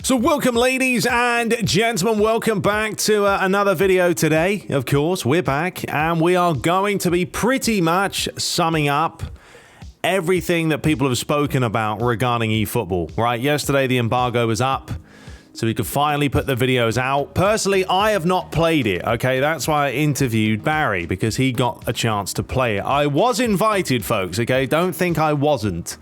So welcome, ladies and gentlemen, welcome back to another video today. Of course, we're back and we are going to be pretty much summing up everything that people have spoken about regarding eFootball, right? Yesterday, the embargo was up, so we could finally put the videos out. Personally, I have not played it, okay? That's why I interviewed Barry, because he got a chance to play it. I was invited, folks, okay? Don't think I wasn't.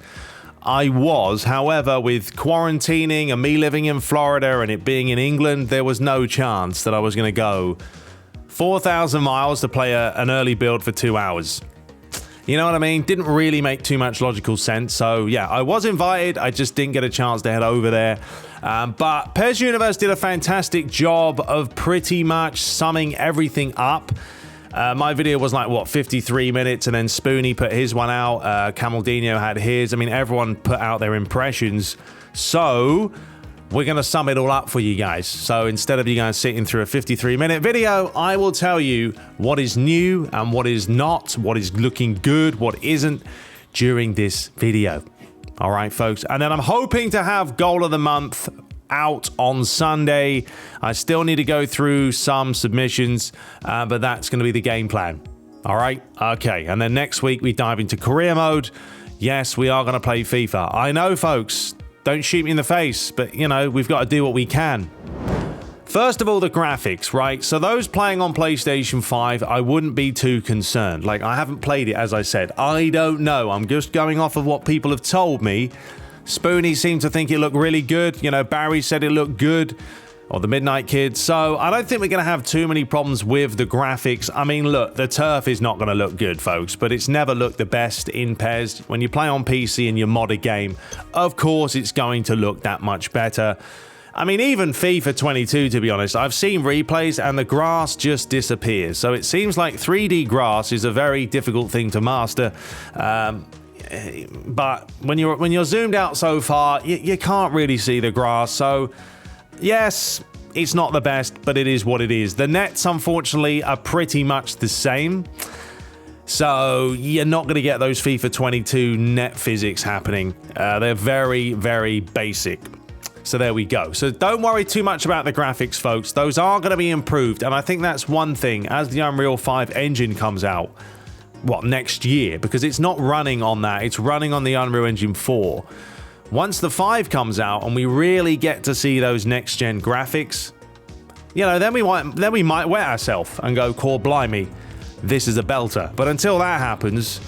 I was, however, with quarantining and me living in Florida and it being in England, there was no chance that I was going to go 4,000 miles to play an early build for 2 hours. You know what I mean? Didn't really make too much logical sense. So, yeah, I was invited. I just didn't get a chance to head over there. But PES Universe did a fantastic job of pretty much summing everything up. My video was like, what, 53 minutes, and then Spoonie put his one out. Camaldino had his. I mean, everyone put out their impressions. So we're going to sum it all up for you guys. So instead of you guys sitting through a 53-minute video, I will tell you what is new and what is not, what is looking good, what isn't during this video. All right, folks. And then I'm hoping to have Goal of the Month out on Sunday. I still need to go through some submissions, but that's going to be the game plan. All right? Okay. And then next week, we dive into career mode. Yes, we are going to play FIFA. I know, folks. Don't shoot me in the face, but, you know, we've got to do what we can. First of all, the graphics, right? So those playing on PlayStation 5, I wouldn't be too concerned. Like, I haven't played it, as I said. I don't know. I'm just going off of what people have told me. Spoonie seemed to think it looked really good. You know, Barry said it looked good, or the Midnight Kid. So I don't think we're going to have too many problems with the graphics. I mean, look, the turf is not going to look good, folks, but it's never looked the best in PES. When you play on PC and you mod a game, of course it's going to look that much better. I mean, even FIFA 22, to be honest, I've seen replays and the grass just disappears. So it seems like 3D grass is a very difficult thing to master. But when you're zoomed out so far, you can't really see the grass. So, yes, it's not the best, but it is what it is. The nets, unfortunately, are pretty much the same. So, you're not going to get those FIFA 22 net physics happening. They're very, very basic. So there we go. So don't worry too much about the graphics, folks. Those are going to be improved. And I think that's one thing. As the Unreal 5 engine comes out, next year, because it's not running on that, it's running on the Unreal Engine 4. Once the 5 comes out and we really get to see those next gen graphics, you know, then we might wet ourselves and go, core blimey, this is a belter. But until that happens,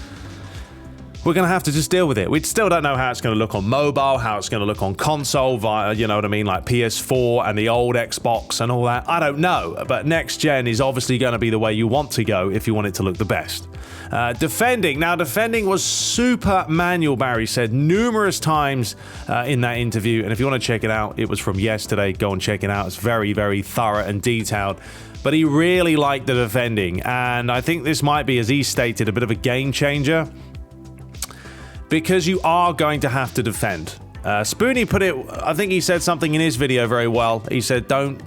we're going to have to just deal with it. We still don't know how it's going to look on mobile, how it's going to look on console via, you know what I mean, like PS4 and the old Xbox and all that. I don't know, but next gen is obviously going to be the way you want to go if you want it to look the best. Defending. Now, defending was super manual, Barry said numerous times in that interview. And if you want to check it out, it was from yesterday. Go and check it out. It's very, very thorough and detailed. But he really liked the defending. And I think this might be, as he stated, a bit of a game changer, because you are going to have to defend. Spoonie put it, I think he said something in his video very well. He said, don't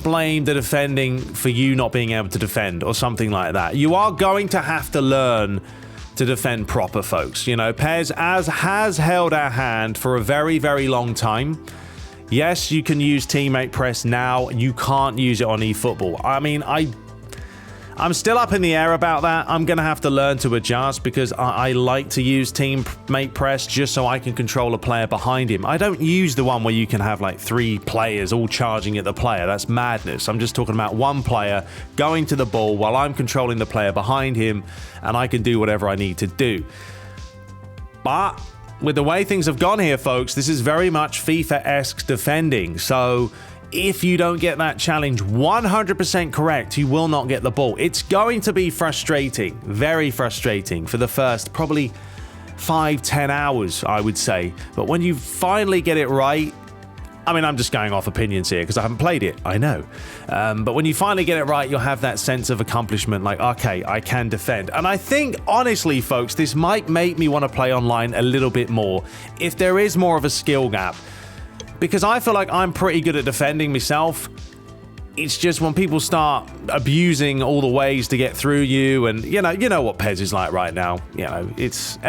blame the defending for you not being able to defend, or something like that. You are going to have to learn to defend proper, folks. You know, PES has held our hand for a very, very long time. Yes, you can use teammate press now. You can't use it on eFootball. I mean, I'm still up in the air about that. I'm going to have to learn to adjust, because I like to use teammate press just so I can control a player behind him. I don't use the one where you can have like 3 players all charging at the player. That's madness. I'm just talking about one player going to the ball while I'm controlling the player behind him, and I can do whatever I need to do. But with the way things have gone here, folks, this is very much FIFA-esque defending. So if you don't get that challenge 100% correct, you will not get the ball. It's going to be frustrating, very frustrating for the first probably 5-10 hours, I would say. But when you finally get it right, I mean, I'm just going off opinions here because I haven't played it, I know. But when you finally get it right, you'll have that sense of accomplishment, like, okay, I can defend. And I think, honestly, folks, this might make me want to play online a little bit more if there is more of a skill gap. Because I feel like I'm pretty good at defending myself. It's just when people start abusing all the ways to get through you, and you know what PES is like right now. You know, it's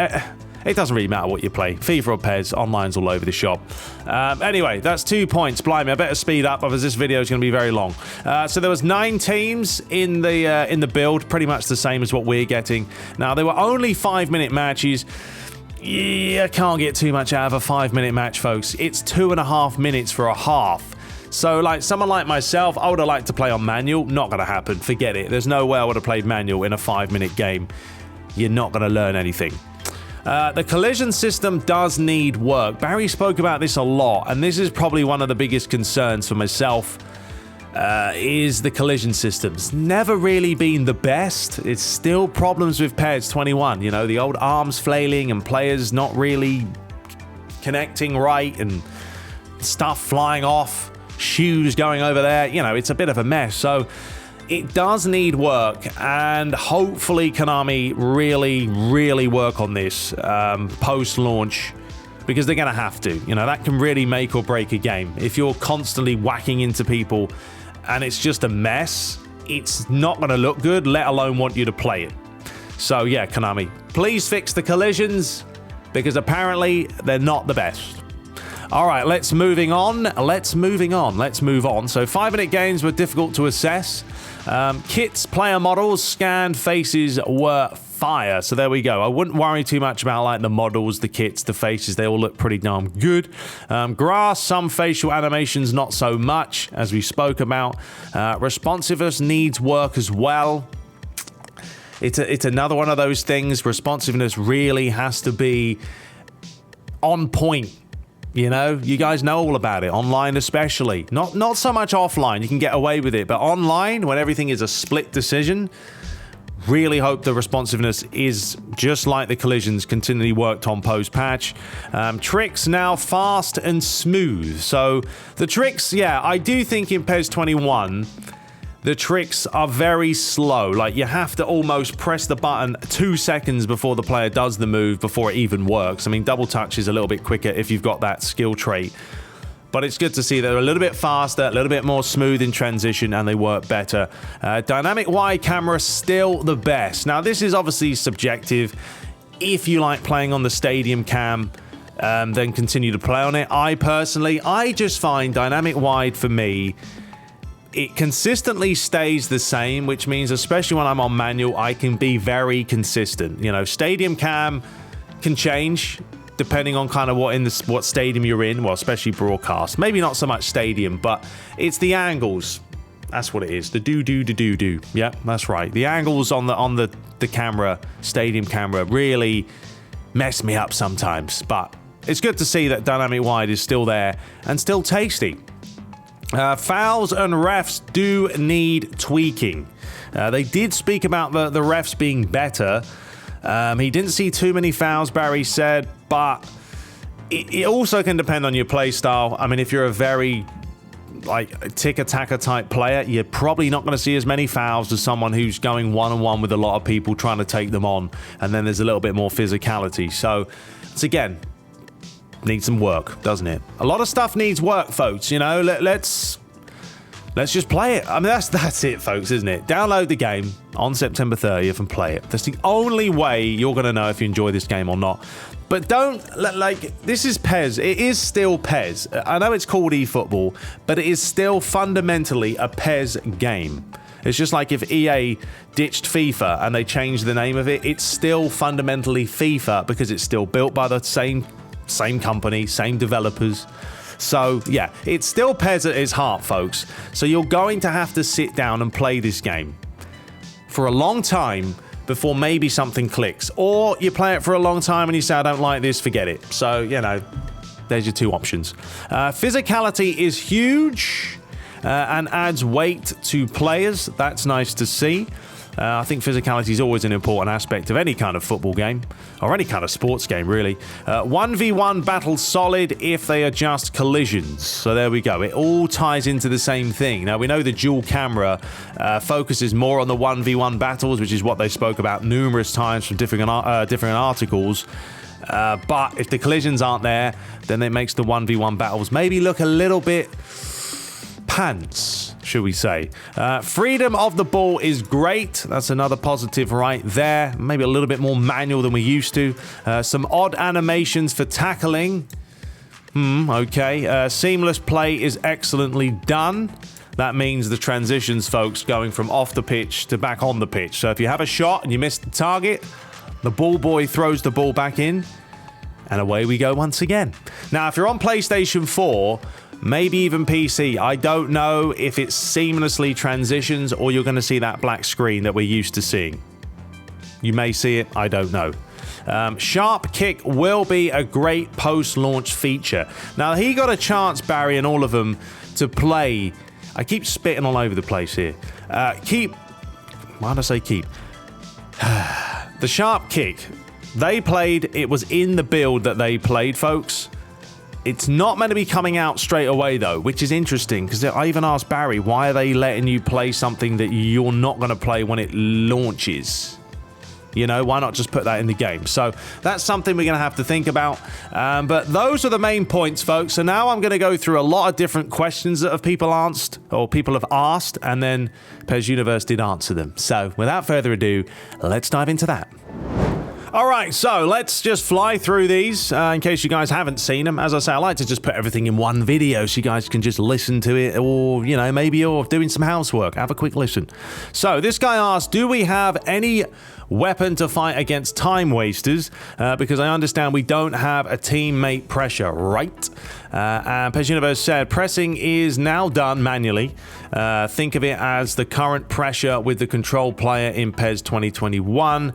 It doesn't really matter what you play. FIFA or PES, online's all over the shop. Anyway, that's 2 points. Blimey, I better speed up, otherwise this video is going to be very long. So there was 9 teams in the build, pretty much the same as what we're getting. Now, they were only 5-minute matches. Yeah, can't get too much out of a 5-minute match, folks. It's 2.5 minutes for a half. So, like, someone like myself, I would have liked to play on manual. Not going to happen. Forget it. There's no way I would have played manual in a 5-minute game. You're not going to learn anything. The collision system does need work. Barry spoke about this a lot, and this is probably one of the biggest concerns for myself, is the collision systems. Never really been the best. It's still problems with PES 21. You know, the old arms flailing and players not really connecting right and stuff flying off. Shoes going over there, you know, it's a bit of a mess. So it does need work, and hopefully Konami really work on this post-launch, because they're going to have to. You know, that can really make or break a game. If you're constantly whacking into people and it's just a mess, it's not going to look good, let alone want you to play it. So yeah, Konami, please fix the collisions, because apparently they're not the best. All right, let's move on. So 5-minute games were difficult to assess. Kits, player models, scanned faces were fire. So there we go. I wouldn't worry too much about like the models, the kits, the faces. They all look pretty darn good. Grass, some facial animations, not so much, as we spoke about. Responsiveness needs work as well. It's another one of those things. Responsiveness really has to be on point. You know, you guys know all about it, online especially. Not so much offline, you can get away with it, but online, when everything is a split decision, really hope the responsiveness is just like the collisions, continually worked on post-patch. Tricks now fast and smooth. So the tricks, yeah, I do think in PES 21, the tricks are very slow. Like, you have to almost press the button 2 seconds before the player does the move before it even works. I mean, double touch is a little bit quicker if you've got that skill trait. But it's good to see they're a little bit faster, a little bit more smooth in transition, and they work better. Dynamic wide camera, still the best. Now, this is obviously subjective. If you like playing on the stadium cam, then continue to play on it. I just find dynamic wide, for me, it consistently stays the same, which means especially when I'm on manual, I can be very consistent. You know, stadium cam can change depending on kind of what stadium you're in. Well, especially broadcast. Maybe not so much stadium, but it's the angles. That's what it is. The do. Yeah, that's right. The angles on the camera, stadium camera, really mess me up sometimes. But it's good to see that dynamic wide is still there and still tasty. Fouls and refs do need tweaking. They did speak about the refs being better. He didn't see too many fouls, Barry said, but it also can depend on your play style. I mean, if you're a very like tick-attacker type player, you're probably not going to see as many fouls as someone who's going one-on-one with a lot of people trying to take them on, and then there's a little bit more physicality. So it's, again, needs some work, doesn't it? A lot of stuff needs work, folks. You know, let's just play it. I mean, that's it, folks, isn't it? Download the game on September 30th and play it. That's the only way you're going to know if you enjoy this game or not. But don't, like, this is PES. It is still PES. I know it's called eFootball, but it is still fundamentally a PES game. It's just like if EA ditched FIFA and they changed the name of it, it's still fundamentally FIFA because it's still built by the same company, same developers. So yeah, it's still PES at its heart, folks. So you're going to have to sit down and play this game for a long time before maybe something clicks. Or you play it for a long time and you say, I don't like this, forget it. So, you know, there's your 2 options. Physicality is huge and adds weight to players. That's nice to see. I think physicality is always an important aspect of any kind of football game, or any kind of sports game, really. 1v1 battle solid if they adjust collisions. So there we go. It all ties into the same thing. Now, we know the dual camera focuses more on the 1v1 battles, which is what they spoke about numerous times from different articles. But if the collisions aren't there, then it makes the 1v1 battles maybe look a little bit pants, should we say. Freedom of the ball is great. That's another positive right there. Maybe a little bit more manual than we used to. Some odd animations for tackling. Okay. Seamless play is excellently done. That means the transitions, folks, going from off the pitch to back on the pitch. So if you have a shot and you miss the target, the ball boy throws the ball back in, and away we go once again. Now, if you're on PlayStation 4, maybe even PC, I don't know if it seamlessly transitions or you're going to see that black screen that we're used to seeing. You may see it, I don't know. Sharp kick will be a great post-launch feature. Now, he got a chance, Barry, and all of them, to play. I keep spitting all over the place here. Why did I say keep? The sharp kick. They played, it was in the build that they played, folks. It's not meant to be coming out straight away, though, which is interesting, because I even asked Barry, why are they letting you play something that you're not going to play when it launches? You know, why not just put that in the game? So that's something we're going to have to think about. But those are the main points, folks. So now I'm going to go through a lot of different questions that people asked, and then PES Universe did answer them. So without further ado, let's dive into that. All right, so let's just fly through these in case you guys haven't seen them. As I say, I like to just put everything in one video so you guys can just listen to it, or, you know, maybe you're doing some housework. Have a quick listen. So this guy asked, do we have any weapon to fight against time wasters? Because I understand we don't have a teammate pressure, right? And PES Universe said, pressing is now done manually. Think of it as the current pressure with the control player in PES 2021,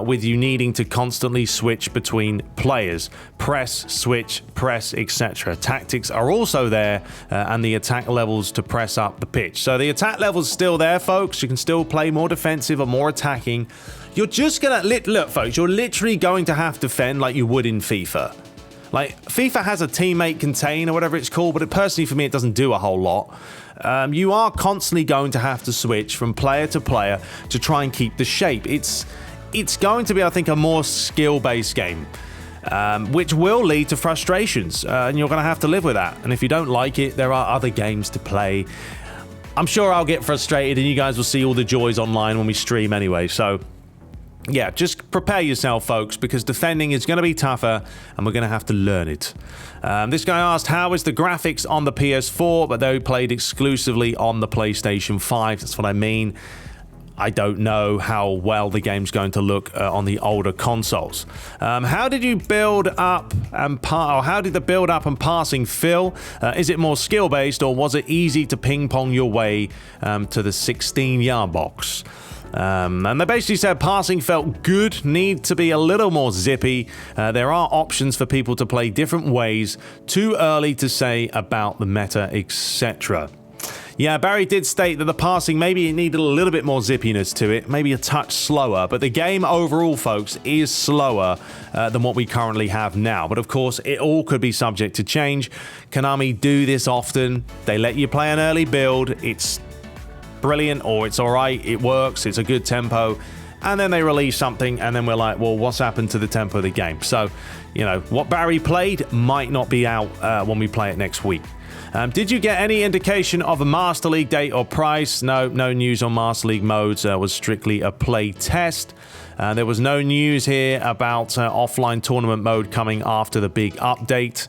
with you needing to constantly switch between players. Press, switch, press, etc. Tactics are also there, and the attack levels to press up the pitch. So the attack level's still there, folks. You can still play more defensive or more attacking. You're just gonna, look, folks, you're literally going to have to defend like you would in FIFA. Like, FIFA has a teammate contain or whatever it's called, but personally for me, it doesn't do a whole lot. You are constantly going to have to switch from player to player to try and keep the shape. It's going to be, I think, a more skill-based game, which will lead to frustrations, and you're going to have to live with that. And if you don't like it, there are other games to play. I'm sure I'll get frustrated, and you guys will see all the joys online when we stream anyway, so yeah, just prepare yourself, folks, because defending is going to be tougher, and we're going to have to learn it. This guy asked, how is the graphics on the PS4, but they played exclusively on the PlayStation 5. That's what I mean. I don't know how well the game's going to look on the older consoles. How did you build up and how did the build up and passing feel? Is it more skill based, or was it easy to ping pong your way to the 16-yard box? And they basically said passing felt good, need to be a little more zippy. There are options for people to play different ways. Too early to say about the meta, etc. Yeah, Barry did state that the passing, maybe it needed a little bit more zippiness to it, maybe a touch slower, but the game overall, folks, is slower than what we currently have now. But of course, it all could be subject to change. Konami do this often. They let you play an early build. It's brilliant, or it's all right, it works, it's a good tempo, and then they release something, and then we're like, well, what's happened to the tempo of the game? So, you know, what Barry played might not be out when we play it next week. Did you get any indication of a Master League date or price? No news on Master League modes. Was strictly a play test. There was no news here about offline tournament mode coming after the big update.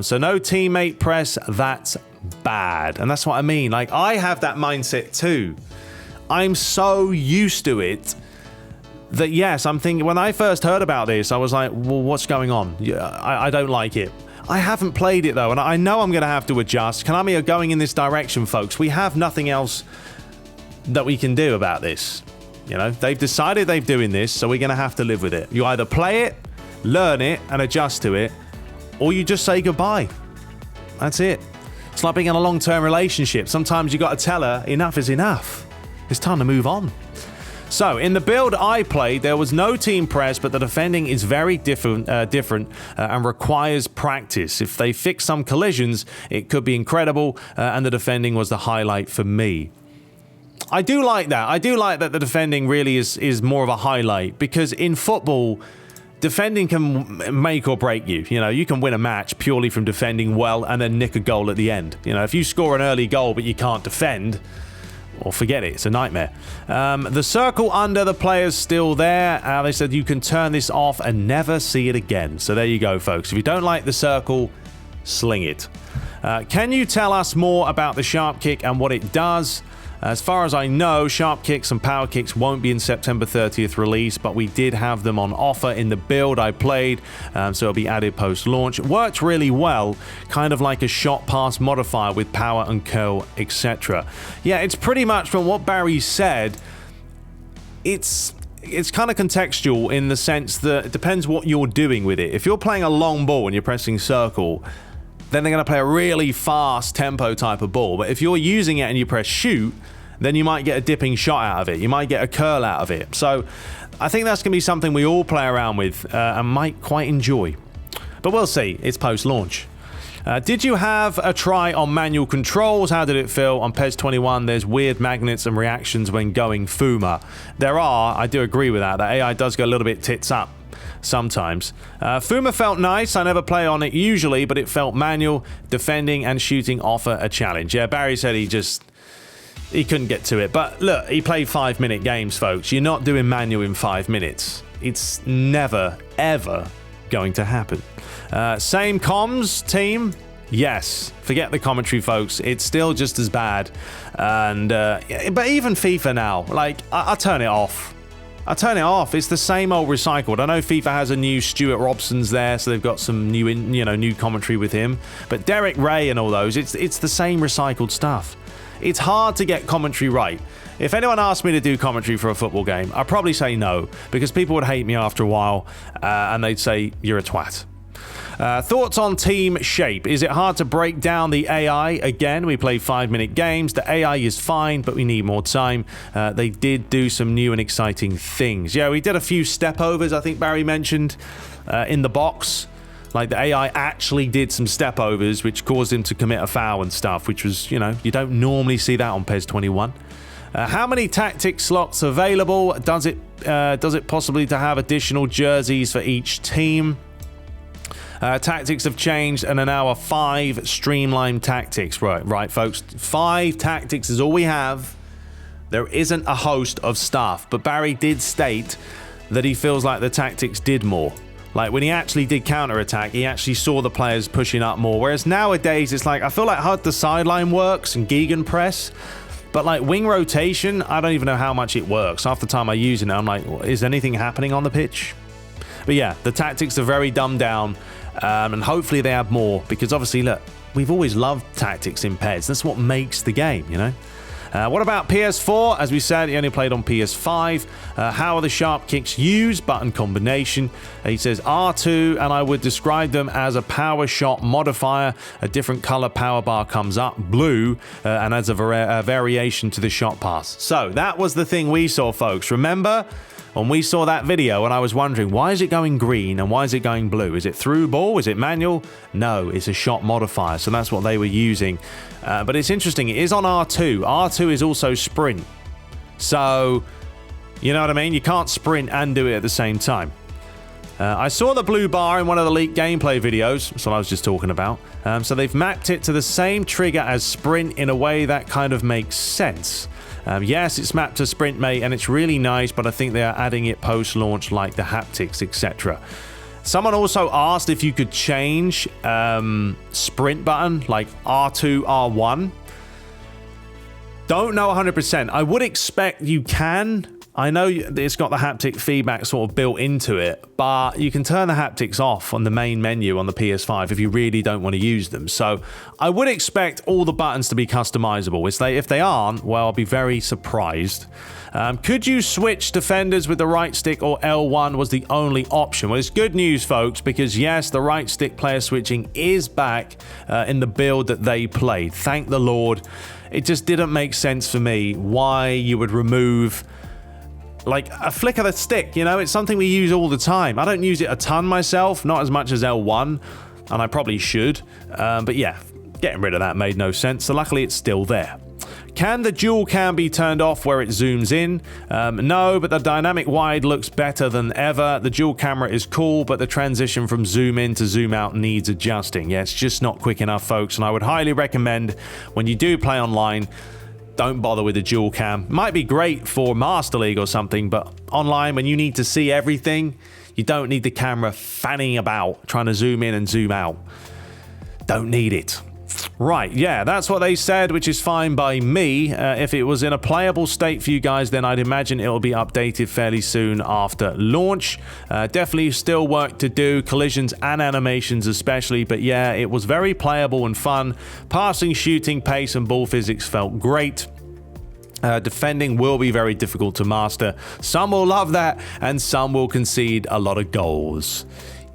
So no teammate press, that's bad. And that's what I mean. Like, I have that mindset too. I'm so used to it that, yes, I'm thinking, when I first heard about this, I was like, well, what's going on? I don't like it. I haven't played it though, and I know I'm going to have to adjust. Konami are going in this direction, folks. We have nothing else that we can do about this. You know, they've decided they're doing this, so we're going to have to live with it. You either play it, learn it, and adjust to it, or you just say goodbye. That's it. It's like being in a long-term relationship. Sometimes you got to tell her enough is enough. It's time to move on. So, in the build I played, there was no team press, but the defending is very different and requires practice. If they fix some collisions, it could be incredible, and the defending was the highlight for me. I do like that. I do like that the defending really is more of a highlight, because in football, defending can make or break you. You know, you can win a match purely from defending well and then nick a goal at the end. You know, if you score an early goal but you can't defend, or forget it, it's a nightmare. The circle under the player's still there. They said you can turn this off and never see it again. So there you go, folks. If you don't like the circle, sling it. Can you tell us more about the sharp kick and what it does? As far as I know, sharp kicks and power kicks won't be in September 30th release, but we did have them on offer in the build I played, so it'll be added post-launch. It worked really well, kind of like a shot pass modifier with power and curl, etc. Yeah, it's pretty much from what Barry said, it's kind of contextual in the sense that it depends what you're doing with it. If you're playing a long ball and you're pressing circle, then they're going to play a really fast tempo type of ball. But if you're using it and you press shoot, then you might get a dipping shot out of it. You might get a curl out of it. So I think that's going to be something we all play around with and might quite enjoy. But we'll see. It's post-launch. Did you have a try on manual controls? How did it feel? On PES 21, there's weird magnets and reactions when going Fuma. There are. I do agree with that. The AI does go a little bit tits up sometimes. Fuma felt nice. I never play on it usually, but it felt manual. Defending and shooting offer a challenge. Yeah, Barry said he couldn't get to it. But look, he played 5-minute games, folks. You're not doing manual in 5 minutes. It's never, ever going to happen. Same comms team? Yes. Forget the commentary, folks. It's still just as bad. And but even FIFA now, like, I turn it off. It's the same old recycled. I know FIFA has a new Stuart Robson's there, so they've got some new commentary with him. But Derek Ray and all those, it's the same recycled stuff. It's hard to get commentary right. If anyone asked me to do commentary for a football game, I'd probably say no, because people would hate me after a while, and they'd say, you're a twat. Thoughts on team shape? Is it hard to break down the AI? Again, we play 5-minute games. The AI is fine, but we need more time. They did do some new and exciting things. Yeah, we did a few step overs, I think Barry mentioned, in the box. Like, the AI actually did some step overs, which caused him to commit a foul and stuff, which was, you don't normally see that on PES 21. How many tactics slots available? Does it possibly to have additional jerseys for each team? Tactics have changed and are now 5 streamlined tactics. Right, folks. 5 tactics is all we have. There isn't a host of stuff. But Barry did state that he feels like the tactics did more. Like, when he actually did counter-attack, he actually saw the players pushing up more. Whereas nowadays, it's like, I feel like HUD the sideline works and gegenpress. But like wing rotation, I don't even know how much it works. Half the time I use it, I'm like, is anything happening on the pitch? But yeah, the tactics are very dumbed down. And hopefully they have more, because obviously, look, we've always loved tactics in PES. That's what makes the game, What about PS4? As we said, he only played on PS5. How are the sharp kicks used? Button combination. He says R2, and I would describe them as a power shot modifier. A different color power bar comes up, blue, and adds a variation to the shot pass. So that was the thing we saw, folks. Remember when we saw that video and I was wondering, why is it going green and why is it going blue? Is it through ball? Is it manual? No, it's a shot modifier. So that's what they were using. But it's interesting. It is on R2. R2 is also sprint. So, you know what I mean? You can't sprint and do it at the same time. I saw the blue bar in one of the leaked gameplay videos. That's what I was just talking about. So they've mapped it to the same trigger as sprint in a way that kind of makes sense. Yes, it's mapped to sprint, mate, and it's really nice, but I think they are adding it post-launch like the haptics, etc. Someone also asked if you could change sprint button, like R2, R1. Don't know 100%. I would expect you can. I know it's got the haptic feedback sort of built into it, but you can turn the haptics off on the main menu on the PS5 if you really don't want to use them. So I would expect all the buttons to be customizable. If they aren't, well, I'll be very surprised. Could you switch defenders with the right stick, or L1 was the only option? Well, it's good news, folks, because yes, the right stick player switching is back in the build that they played. Thank the Lord. It just didn't make sense for me why you would remove like a flick of the stick, it's something we use all the time. I don't use it a ton myself, not as much as L1, and I probably should. But yeah, getting rid of that made no sense, so luckily it's still there. Can the dual cam be turned off where it zooms in? No, but the dynamic wide looks better than ever. The dual camera is cool, but the transition from zoom in to zoom out needs adjusting. Yeah, it's just not quick enough, folks, and I would highly recommend when you do play online, don't bother with the dual cam. Might be great for Master League or something, but online when you need to see everything, you don't need the camera fanning about, trying to zoom in and zoom out. Don't need it. Right, yeah, that's what they said, which is fine by me. If it was in a playable state for you guys, then I'd imagine it'll be updated fairly soon after launch. Definitely still work to do, collisions and animations especially, but yeah, it was very playable and fun. Passing, shooting, pace, and ball physics felt great. Defending will be very difficult to master. Some will love that, and some will concede a lot of goals.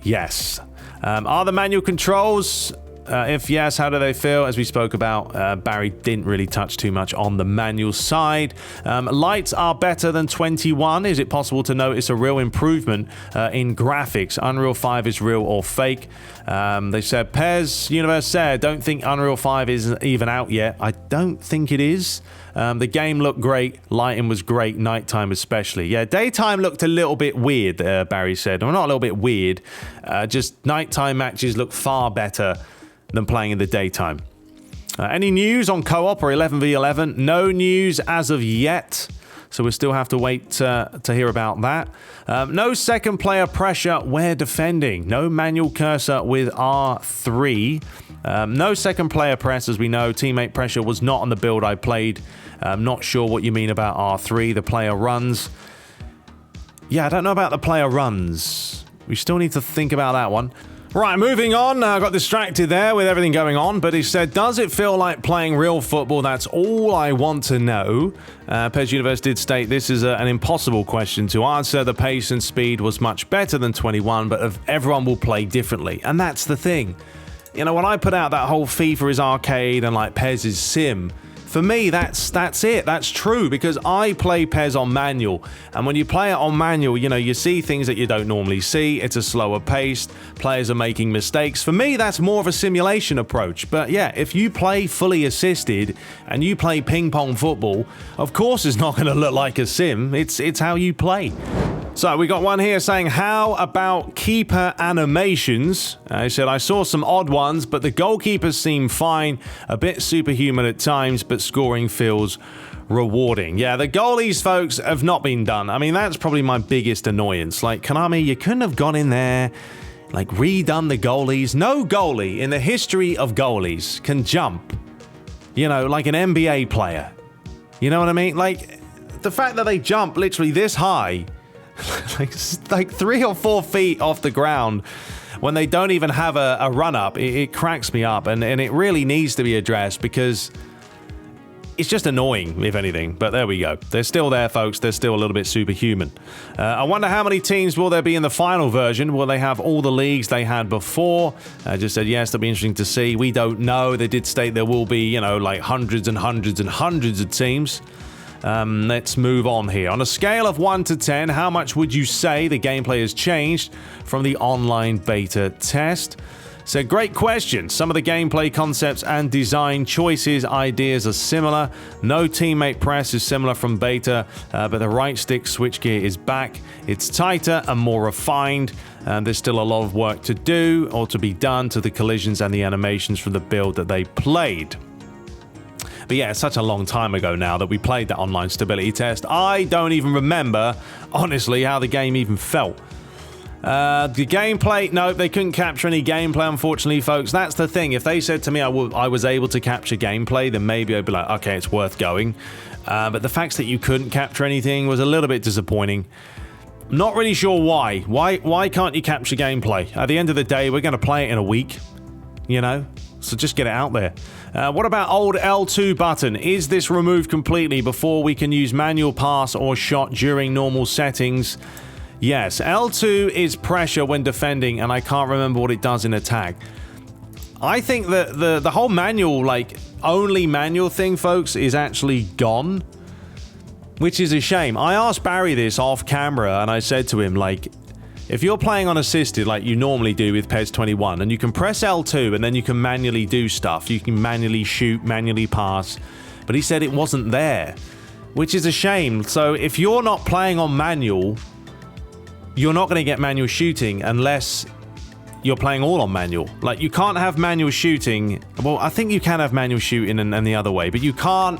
Yes. Are the manual controls... if yes, how do they feel? As we spoke about, Barry didn't really touch too much on the manual side. Lights are better than 21. Is it possible to notice a real improvement in graphics? Unreal 5 is real or fake? They said, PES Universe said, don't think Unreal 5 is even out yet. I don't think it is. The game looked great. Lighting was great. Nighttime especially. Yeah, daytime looked a little bit weird, Barry said. Well, not a little bit weird. Just nighttime matches look far better than playing in the daytime. Any news on co-op or 11v11? No news as of yet, so we'll still have to wait to hear about that. No second player pressure where defending. No manual cursor with R3. No second player press, as we know. Teammate pressure was not on the build I played. I'm not sure what you mean about R3. The player runs. Yeah, I don't know about the player runs. We still need to think about that one. Right, moving on. I got distracted there with everything going on, but he said, does it feel like playing real football? That's all I want to know. PES Universe did state this is an impossible question to answer. The pace and speed was much better than 21, but everyone will play differently. And that's the thing. You know, when I put out that whole FIFA is arcade and like PES is sim, for me, that's it. That's true, because I play PES on manual, and when you play it on manual, you know, you see things that you don't normally see. It's a slower pace. Players are making mistakes. For me, that's more of a simulation approach. But yeah, if you play fully assisted and you play ping pong football, of course it's not going to look like a sim. It's how you play. So we got one here saying, how about keeper animations? He said, I saw some odd ones, but the goalkeepers seem fine, a bit superhuman at times, but scoring feels rewarding. Yeah, the goalies, folks, have not been done. I mean, that's probably my biggest annoyance. Like, Konami, you couldn't have gone in there, like, redone the goalies. No goalie in the history of goalies can jump, you know, like an NBA player. You know what I mean? Like, the fact that they jump literally this high, like 3 or 4 feet off the ground when they don't even have a run-up, it cracks me up, and it really needs to be addressed, because it's just annoying, if anything. But there we go. They're still there, folks. They're still a little bit superhuman. I wonder how many teams will there be in the final version? Will they have all the leagues they had before? I just said, yes, that'll be interesting to see. We don't know. They did state there will be, you know, like hundreds and hundreds and hundreds of teams. Let's move on here. On a scale of 1 to 10, how much would you say the gameplay has changed from the online beta test? So, great question. Some of the gameplay concepts and design choices, ideas are similar. No teammate press is similar from beta, but the right stick switchgear is back. It's tighter and more refined. There's still a lot of work to do or to be done to the collisions and the animations from the build that they played. But yeah, it's such a long time ago now that we played that online stability test. I don't even remember, honestly, how the game even felt. The gameplay, no, they couldn't capture any gameplay, unfortunately, folks. That's the thing. If they said to me I was able to capture gameplay, then maybe I'd be like, okay, it's worth going. But the fact that you couldn't capture anything was a little bit disappointing. Not really sure why. Why can't you capture gameplay? At the end of the day, we're going to play it in a week, you know? So just get it out there. What about old L2 button? Is this removed completely before we can use manual pass or shot during normal settings? Yes, L2 is pressure when defending, and I can't remember what it does in attack. I think that the whole manual, like, only manual thing, folks, is actually gone, which is a shame. I asked Barry this off camera, and I said to him, like, if you're playing on assisted like you normally do with PES 21, and you can press L2 and then you can manually do stuff, you can manually shoot, manually pass, but he said it wasn't there, which is a shame. So if you're not playing on manual, you're not going to get manual shooting unless you're playing all on manual. Like, you can't have manual shooting. Well, I think you can have manual shooting and the other way, but you can't.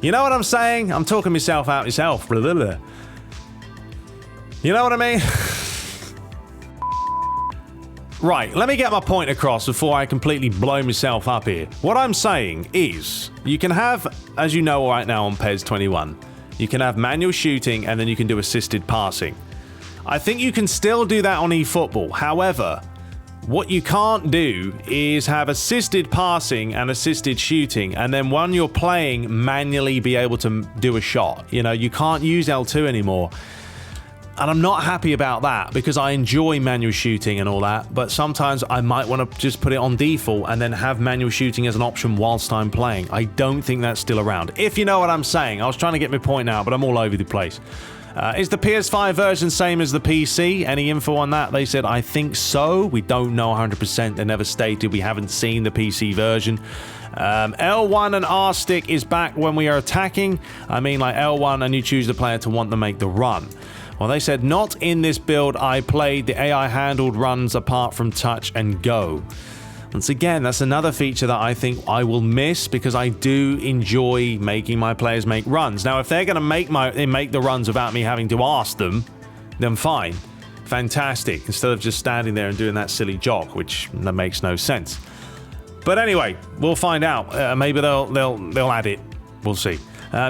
You know what I'm saying? I'm talking myself out myself. Blah, blah, blah. You know what I mean? Right, let me get my point across before I completely blow myself up here. What I'm saying is, you can have, as you know right now on PES 21, you can have manual shooting and then you can do assisted passing. I think you can still do that on eFootball. However, what you can't do is have assisted passing and assisted shooting, and then when you're playing, manually be able to do a shot. You know, you can't use L2 anymore. And I'm not happy about that because I enjoy manual shooting and all that, but sometimes I might want to just put it on default and then have manual shooting as an option whilst I'm playing. I don't think that's still around. If you know what I'm saying. I was trying to get my point out, but I'm all over the place. Is the PS5 version same as the PC? Any info on that? They said, I think so. We don't know 100%. They never stated. We haven't seen the PC version. L1 and R stick is back when we are attacking. I mean, like L1 and you choose the player to want to make the run. Well, they said, not in this build I played. The AI handled runs apart from touch and go. Once again, that's another feature that I think I will miss because I do enjoy making my players make runs. Now, if they're going to make the runs without me having to ask them, then fine. Fantastic. Instead of just standing there and doing that silly jog, which that makes no sense. But anyway, we'll find out. Maybe they'll add it. We'll see.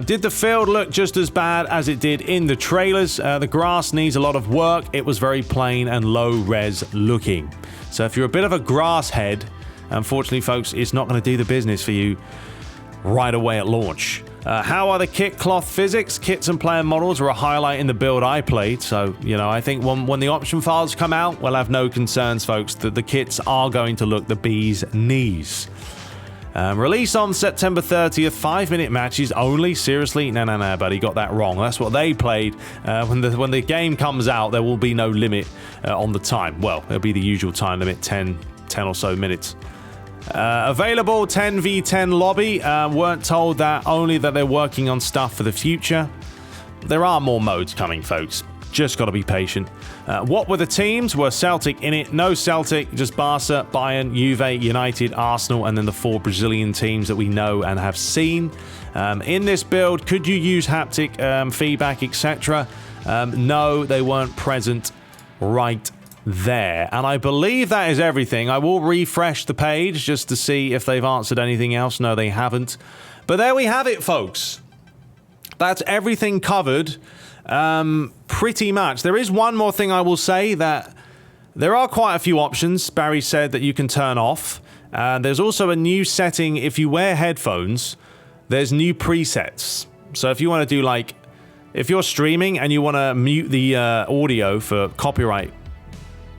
Did the field look just as bad as it did in the trailers? The grass needs a lot of work. It was very plain and low-res looking. So if you're a bit of a grass head, unfortunately, folks, it's not going to do the business for you right away at launch. How are the kit cloth physics? Kits and player models were a highlight in the build I played. So, you know, I think when the option files come out, we'll have no concerns, folks, that the kits are going to look the bee's knees. Release on September 30th, 5-minute matches only. Seriously? No, buddy, got that wrong. That's what they played. When the game comes out, there will be no limit on the time. Well, there'll be the usual time limit, 10 or so minutes. Available 10v10 lobby. Weren't told that, only that they're working on stuff for the future. There are more modes coming, folks. Just got to be patient. What were the teams? Were Celtic in it? No Celtic, just Barca, Bayern, Juve, United, Arsenal, and then the 4 Brazilian teams that we know and have seen. In this build, could you use haptic feedback, etc.? No, they weren't present right there. And I believe that is everything. I will refresh the page just to see if they've answered anything else. No, they haven't. But there we have it, folks. That's everything covered. Pretty much. There is one more thing I will say, that there are quite a few options, Barry said, that you can turn off. There's also a new setting. If you wear headphones, there's new presets. So if you want to do, like, if you're streaming and you want to mute the audio for copyright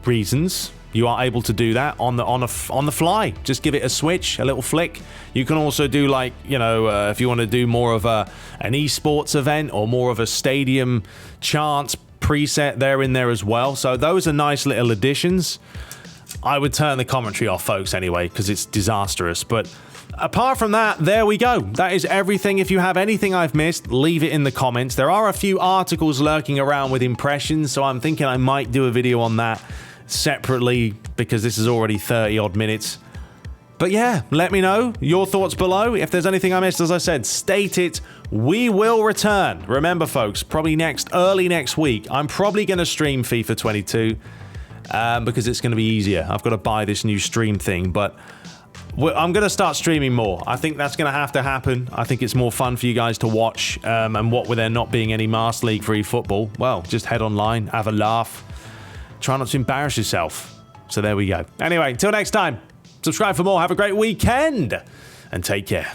reasons, you are able to do that on the fly. Just give it a switch, a little flick. You can also do, like, you know, if you want to do more of an esports event or more of a stadium chants preset, they're in there as well. So those are nice little additions. I would turn the commentary off, folks, anyway, because it's disastrous. But apart from that, there we go. That is everything. If you have anything I've missed, leave it in the comments. There are a few articles lurking around with impressions, so I'm thinking I might do a video on that separately because this is already 30 odd minutes. But yeah, let me know your thoughts below. If there's anything I missed, as I said, state it. We will return. Remember, folks, probably early next week, I'm probably going to stream FIFA 22 because it's going to be easier. I've got to buy this new stream thing, but I'm going to start streaming more. I think that's going to have to happen. I think it's more fun for you guys to watch. And what with there not being any Master League for eFootball, well, just head online, have a laugh. Try not to embarrass yourself. So there we go. Anyway, until next time, subscribe for more. Have a great weekend and take care.